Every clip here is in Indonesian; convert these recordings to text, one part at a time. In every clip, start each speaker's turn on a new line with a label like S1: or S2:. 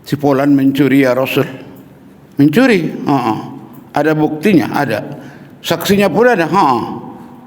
S1: Si Fulan mencuri ya Rasul. Mencuri? Ada buktinya? Ada. Saksinya pun ada?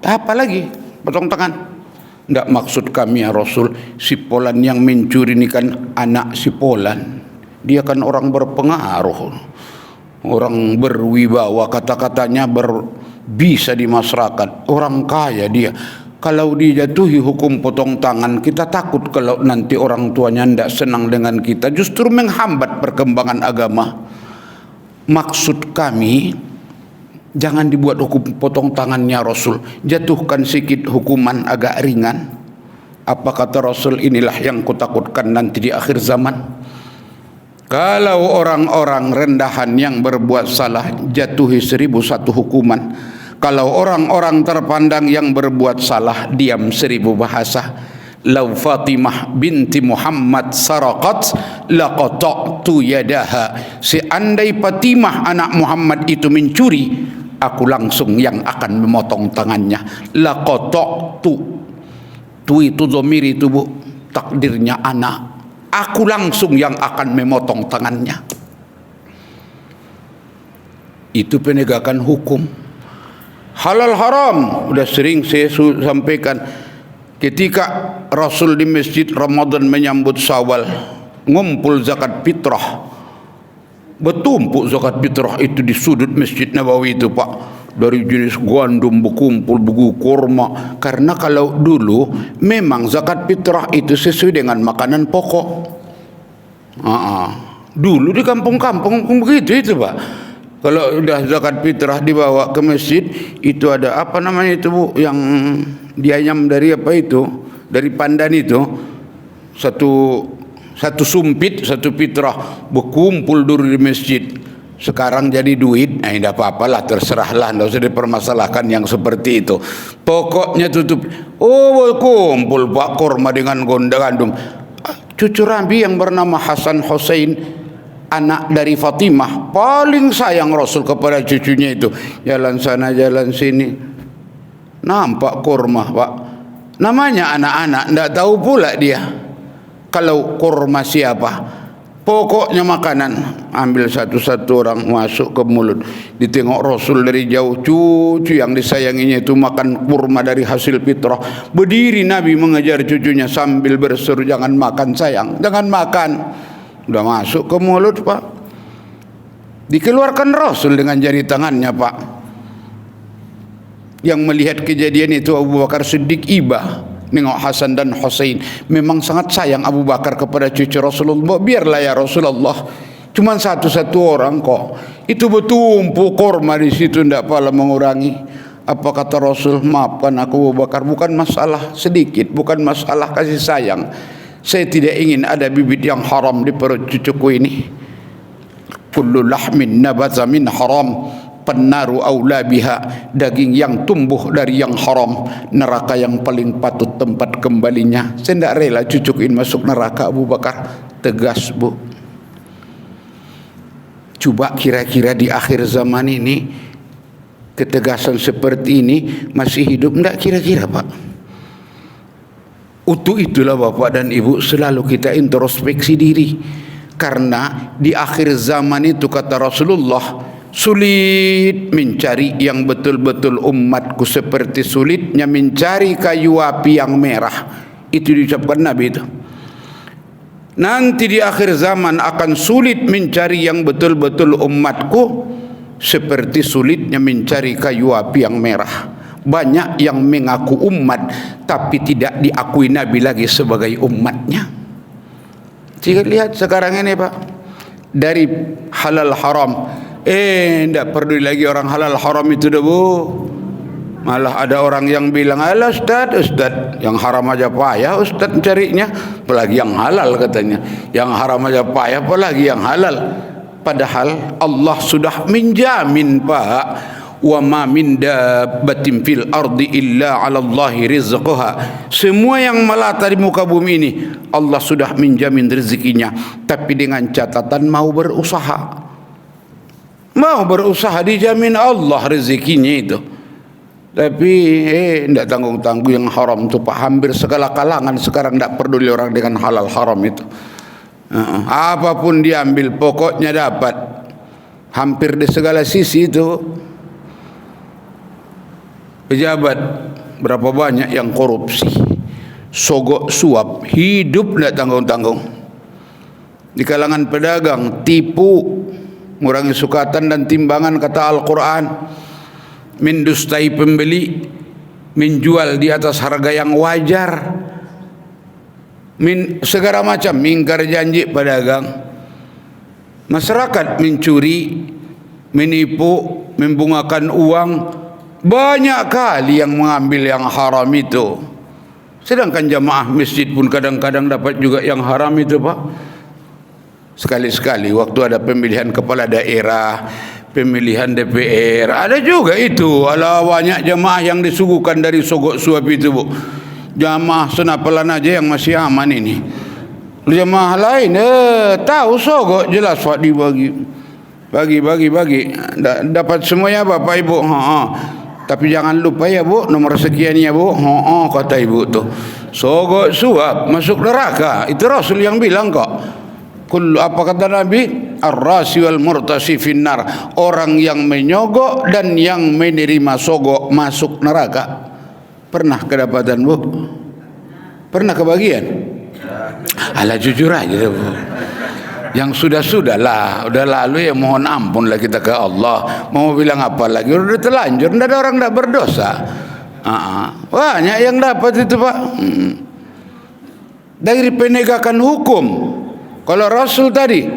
S1: Apa lagi? Potong tangan. Tidak maksud kami ya Rasul, si Fulan yang mencuri ini kan anak si Fulan. Dia kan orang berpengaruh, orang berwibawa, kata-katanya bisa di masyarakat, orang kaya dia. Kalau dijatuhi hukum potong tangan, kita takut kalau nanti orang tuanya tidak senang dengan kita, justru menghambat perkembangan agama. Maksud kami, jangan dibuat hukum potong tangannya Rasul, jatuhkan sedikit hukuman agak ringan. Apa kata Rasul? Inilah yang kutakutkan nanti di akhir zaman. Kalau orang-orang rendahan yang berbuat salah, jatuhi 1001 hukuman. Kalau orang-orang terpandang yang berbuat salah, diam 1000 bahasa. Lau Fatimah binti Muhammad saraqat laqata'tu yadaha. Seandai Fatimah anak Muhammad itu mencuri, aku langsung yang akan memotong tangannya. Laqata'tu. Tu itu dhamir itu Bu, takdirnya anak. Aku langsung yang akan memotong tangannya. Itu penegakan hukum. Halal haram sudah sering saya sampaikan. Ketika Rasul di masjid Ramadan menyambut Syawal, ngumpul zakat fitrah, bertumpuk zakat fitrah itu di sudut Masjid Nabawi itu Pak, dari jenis gandum berkumpul, buku kurma. Karena kalau dulu memang zakat fitrah itu sesuai dengan makanan pokok. Dulu di kampung-kampung begitu itu Pak. Kalau sudah zakat fitrah dibawa ke masjid, itu ada apa namanya itu Bu, yang dianyam dari apa itu, dari pandan itu, satu sumpit, satu fitrah, berkumpul dulu di masjid. Sekarang jadi duit, tidak apa-apalah, terserahlah, tidak usah dipermasalahkan yang seperti itu. Pokoknya tutup. Berkumpul Pak kurma dengan gandum. Cucu Rabi yang bernama Hasan Hussein, anak dari Fatimah, paling sayang Rasul kepada cucunya itu. Jalan sana jalan sini, nampak kurma Pak, namanya anak-anak, tidak tahu pula dia kalau kurma siapa. Pokoknya makanan, ambil satu-satu orang masuk ke mulut. Ditengok Rasul dari jauh, cucu yang disayanginya itu makan kurma dari hasil fitrah. Berdiri Nabi mengejar cucunya sambil berseru, jangan makan sayang, jangan makan. Sudah masuk ke mulut Pak, dikeluarkan Rasul dengan jari tangannya Pak. Yang melihat kejadian itu Abu Bakar Siddiq iba, nengok Hasan dan Husain. Memang sangat sayang Abu Bakar kepada cucu Rasulullah. Biarlah ya Rasulullah, cuma satu-satu orang kok, itu bertumpuk korma di situ, tidak pala mengurangi. Apa kata Rasul? Maafkan aku Abu Bakar, bukan masalah sedikit, bukan masalah kasih sayang. Saya tidak ingin ada bibit yang haram di perut cucuku ini. Kullu lahmin nabaza min haram pennaru aula biha. Daging yang tumbuh dari yang haram, neraka yang paling patut tempat kembalinya. Saya tidak rela cucuku ini masuk neraka Abu Bakar. Tegas Bu. Coba kira-kira di akhir zaman ini ketegasan seperti ini masih hidup tidak kira-kira Pak? Untuk itulah Bapak dan Ibu selalu kita introspeksi diri. Karena di akhir zaman itu kata Rasulullah, sulit mencari yang betul-betul umatku seperti sulitnya mencari kayu api yang merah. Itu diucapkan Nabi itu. Nanti di akhir zaman akan sulit mencari yang betul-betul umatku seperti sulitnya mencari kayu api yang merah. Banyak yang mengaku umat tapi tidak diakui Nabi lagi sebagai umatnya. Jika lihat sekarang ini Pak, dari halal haram, tidak peduli lagi orang halal haram itu dah Bu. Malah ada orang yang bilang, alah Ustaz, yang haram aja payah Ustaz mencarinya, apalagi yang halal katanya. Yang haram aja payah, apalagi yang halal. Padahal Allah sudah menjamin Pak, wa ma min dabbatin fil ardi illa 'ala Allahi rizquha. Semua yang melata di muka bumi ini Allah sudah menjamin rezekinya, tapi dengan catatan mau berusaha. Mau berusaha dijamin Allah rezekinya itu. Tapi tidak tanggung-tanggung yang haram itu Pak. Hampir segala kalangan sekarang tidak peduli orang dengan halal haram itu. Apapun diambil pokoknya dapat. Hampir di segala sisi itu. Pejabat berapa banyak yang korupsi, sogok suap, hidup tidak tanggung-tanggung. Di kalangan pedagang tipu, ngurangi sukatan dan timbangan kata Al-Quran, mendustai pembeli, menjual di atas harga yang wajar, segala macam, mingkar janji pedagang. Masyarakat mencuri, menipu, membungakan uang. Banyak kali yang mengambil yang haram itu. Sedangkan jamaah masjid pun kadang-kadang dapat juga yang haram itu, Pak. Sekali-sekali waktu ada pemilihan kepala daerah, pemilihan DPR, ada juga itu. Alah, banyak jamaah yang disuguhkan dari sogok suap itu, Bu. Jamaah senapelan aja yang masih aman ini. Jamaah lain tahu sogok jelas Pak dibagi. Bagi. Dapat semuanya Bapak Ibu. Tapi jangan lupa ya Bu, nomor sekiannya Bu. Kata ibu tuh. Sogok suap masuk neraka. Itu Rasul yang bilang kok. Apa kata Nabi? Ar-rasi wal murtasi finnar. Orang yang menyogok dan yang menerima sogok masuk neraka. Pernah kedapatan Bu? Pernah kebagian? Alah jujur aja Bu. Yang sudah-sudahlah, udah lalu ya mohon ampun lah kita ke Allah. Mau bilang apa lagi? Udah terlanjur, tidak ada orang tidak berdosa. Banyak yang dapat itu Pak. Dari penegakan hukum. Kalau Rasul tadi,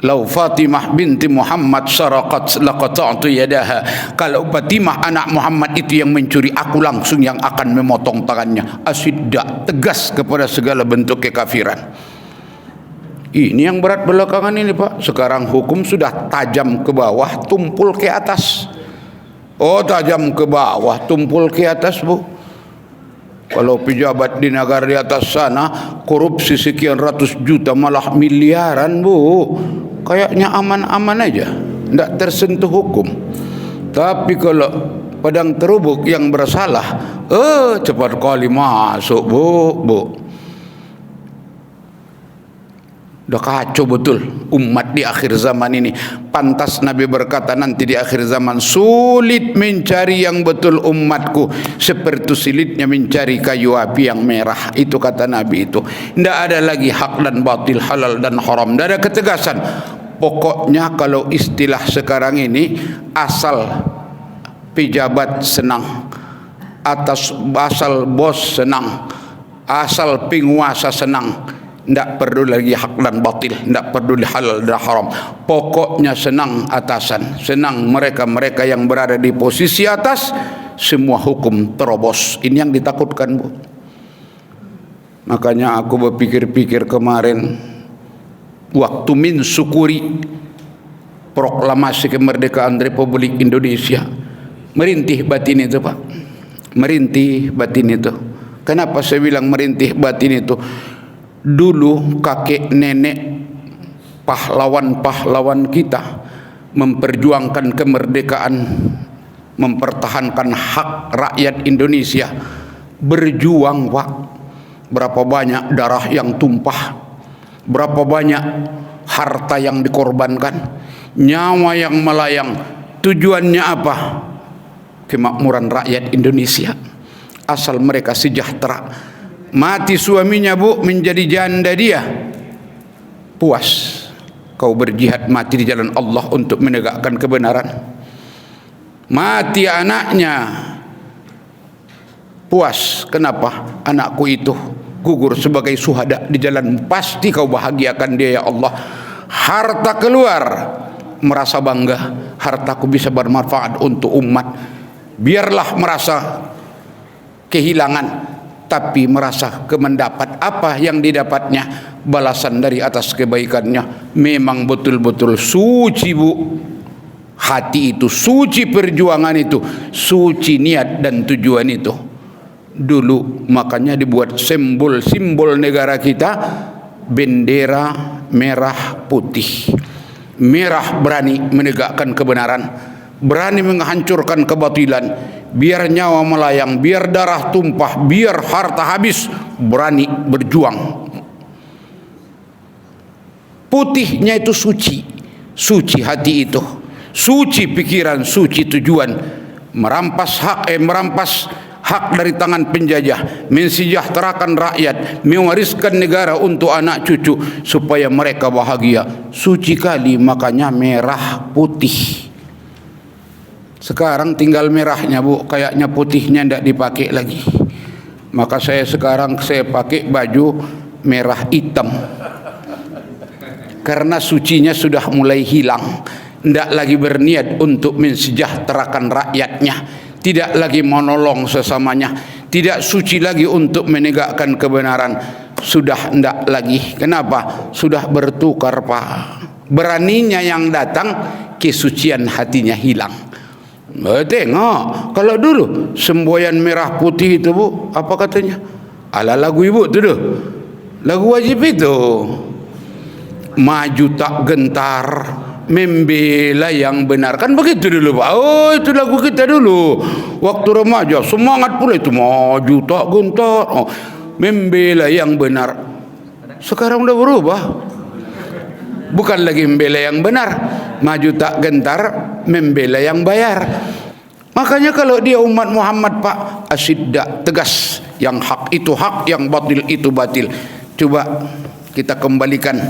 S1: lau Fatimah binti Muhammad saraqat laqata'tu yadaha. Kalau Fatimah anak Muhammad itu yang mencuri, aku langsung yang akan memotong tangannya. Asyidda, tegas kepada segala bentuk kekafiran. Ini yang berat belakangan ini Pak. Sekarang hukum sudah tajam ke bawah, tumpul ke atas. Tajam ke bawah, tumpul ke atas Bu. Kalau pejabat di negara di atas sana korupsi sekian ratus juta malah miliaran Bu, kayaknya aman-aman aja, tidak tersentuh hukum. Tapi kalau Padang Terubuk yang bersalah, cepat kali masuk Bu. Udah kacau betul umat di akhir zaman ini. Pantas Nabi berkata nanti di akhir zaman sulit mencari yang betul umatku seperti sulitnya mencari kayu api yang merah. Itu kata Nabi itu. Tidak ada lagi hak dan batil, halal dan haram. Tidak ada ketegasan. Pokoknya kalau istilah sekarang ini, asal pejabat senang, asal bos senang, asal penguasa senang, tidak perlu lagi hak dan batil, tidak peduli halal dan haram. Pokoknya senang atasan, senang mereka-mereka yang berada di posisi atas, semua hukum terobos. Ini yang ditakutkan Bu. Makanya aku berpikir-pikir kemarin, waktu mensyukuri proklamasi kemerdekaan Republik Indonesia, merintih batin itu Pak, merintih batin itu. Kenapa saya bilang merintih batin itu? Dulu kakek nenek pahlawan-pahlawan kita memperjuangkan kemerdekaan, mempertahankan hak rakyat Indonesia, berjuang Pak. Berapa banyak darah yang tumpah, berapa banyak harta yang dikorbankan, nyawa yang melayang. Tujuannya apa? Kemakmuran rakyat Indonesia, asal mereka sejahtera. Mati suaminya Bu, menjadi janda dia, puas kau berjihad mati di jalan Allah untuk menegakkan kebenaran. Mati anaknya, puas. Kenapa? Anakku itu gugur sebagai syuhada di jalan, pasti kau bahagiakan dia ya Allah. Harta keluar, merasa bangga, hartaku bisa bermanfaat untuk umat. Biarlah merasa kehilangan, tapi merasa mendapat apa yang didapatnya, balasan dari atas kebaikannya. Memang betul-betul suci Bu hati itu, suci perjuangan itu, suci niat dan tujuan itu. Dulu makanya dibuat simbol negara kita, bendera merah putih. Merah berani menegakkan kebenaran, berani menghancurkan kebatilan. Biar nyawa melayang, biar darah tumpah, biar harta habis, berani berjuang. Putihnya itu suci. Suci hati itu, suci pikiran, suci tujuan. Merampas hak dari tangan penjajah, mensejahterakan rakyat, mewariskan negara untuk anak cucu supaya mereka bahagia. Suci kali, makanya merah putih. Sekarang tinggal merahnya, Bu, kayaknya putihnya tidak dipakai lagi. Maka sekarang saya pakai baju merah hitam, karena sucinya sudah mulai hilang. Tidak lagi berniat untuk mensejahterakan rakyatnya, tidak lagi menolong sesamanya, tidak suci lagi untuk menegakkan kebenaran. Sudah tidak lagi. Kenapa? Sudah bertukar, Pak. Beraninya yang datang, kesucian hatinya hilang. Tengok, kalau dulu semboyan merah putih itu, Bu, apa katanya? Ala lagu ibu tu dah, lagu wajib itu. Maju tak gentar, membela yang benar, kan begitu dulu, Pak. Oh, itu lagu kita dulu waktu remaja, semangat pula itu, maju tak gentar, oh, membela yang benar. Sekarang udah berubah, bukan lagi membela yang benar, maju tak gentar, membela yang bayar. Makanya kalau dia umat Muhammad, Pak, asyidda, tegas, yang hak itu hak, yang batil itu batil. Coba kita kembalikan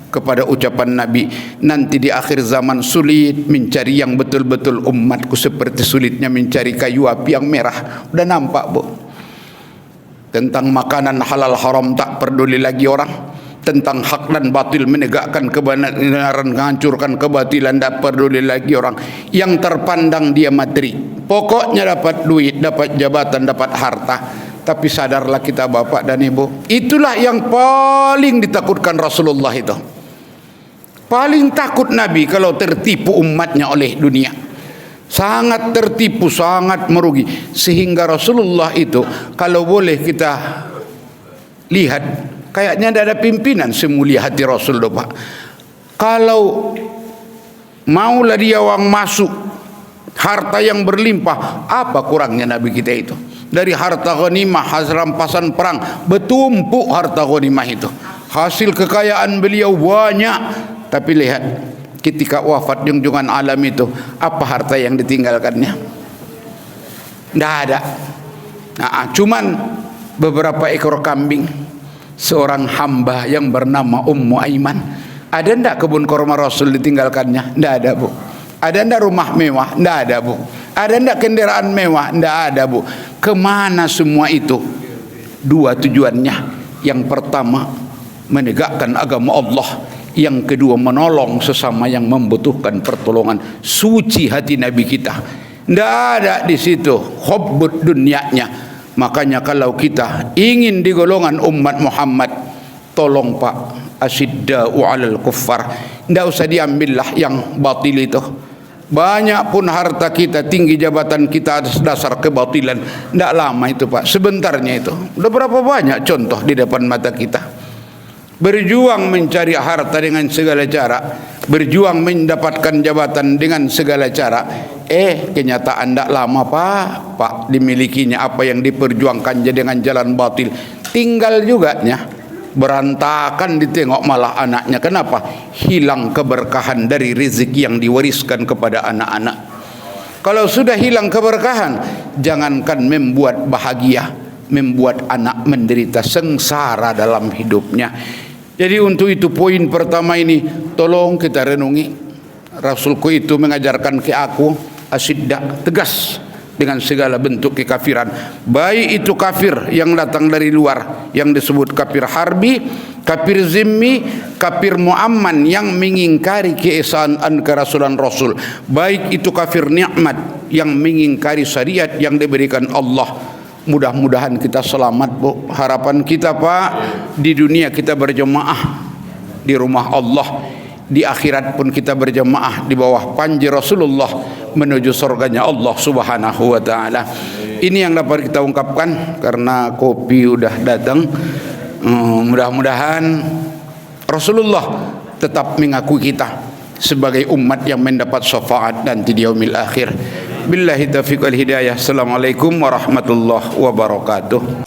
S1: kepada ucapan Nabi, nanti di akhir zaman sulit mencari yang betul-betul umatku seperti sulitnya mencari kayu api yang merah. Udah nampak, Bu. Tentang makanan halal haram tak peduli lagi orang. Tentang hak dan batil, menegakkan kebenaran, menghancurkan kebatilan, tak peduli lagi orang. Yang terpandang dia materi, pokoknya dapat duit, dapat jabatan, dapat harta. Tapi sadarlah kita, Bapak dan Ibu, itulah yang paling ditakutkan Rasulullah itu. Paling takut Nabi kalau tertipu umatnya oleh dunia. Sangat tertipu, sangat merugi. Sehingga Rasulullah itu, kalau boleh kita lihat, kayaknya tidak ada pimpinan semulia hati Rasul, Pak. Kalau maulah dia orang masuk harta yang berlimpah, apa kurangnya Nabi kita itu? Dari harta ghanimah, hasil rampasan perang, bertumpuk harta ghanimah itu. Hasil kekayaan beliau banyak. Tapi lihat, ketika wafat junjungan alam itu, apa harta yang ditinggalkannya? Tidak ada. Nah, cuman beberapa ekor kambing seorang hamba yang bernama Ummu Aiman. Ada ndak kebun korma Rasul ditinggalkannya? Ndak ada, Bu. Ada ndak rumah mewah? Ndak ada, Bu. Ada ndak kendaraan mewah? Ndak ada, Bu. Kemana semua itu? Dua tujuannya. Yang pertama, menegakkan agama Allah. Yang kedua, menolong sesama yang membutuhkan pertolongan. Suci hati Nabi kita. Ndak ada di situ hubbud dunyanya. Makanya kalau kita ingin di golongan umat Muhammad, tolong, Pak, asyidda'u 'alal kuffar. Tidak usah diambillah yang batil itu. Banyak pun harta kita, tinggi jabatan kita atas dasar kebatilan. Tidak lama itu, Pak, sebentarnya itu. Udah berapa banyak contoh di depan mata kita. Berjuang mencari harta dengan segala cara, berjuang mendapatkan jabatan dengan segala cara. Kenyataan tidak lama, Pak, dimilikinya apa yang diperjuangkan dengan jalan batil. Tinggal juga berantakan, ditengok malah anaknya. Kenapa? Hilang keberkahan dari rezeki yang diwariskan kepada anak-anak. Kalau sudah hilang keberkahan, jangankan membuat bahagia, membuat anak menderita sengsara dalam hidupnya. Jadi untuk itu poin pertama ini tolong kita renungi. Rasulku itu mengajarkan ke aku asyidda, tegas dengan segala bentuk kekafiran, baik itu kafir yang datang dari luar yang disebut kafir harbi, kafir zimmi, kafir muamman yang mengingkari keesaan kerasulan Rasul, baik itu kafir nikmat yang mengingkari syariat yang diberikan Allah. Mudah-mudahan kita selamat, Bu. Harapan kita, Pak, di dunia kita berjemaah di rumah Allah, di akhirat pun kita berjemaah di bawah panji Rasulullah menuju surganya Allah Subhanahu wa taala. Ini yang dapat kita ungkapkan karena kopi udah datang. Mudah-mudahan Rasulullah tetap mengakui kita sebagai umat yang mendapat syafaat nanti di yaumil akhir. Billahi taufiq wal hidayah. Assalamualaikum warahmatullahi wabarakatuh.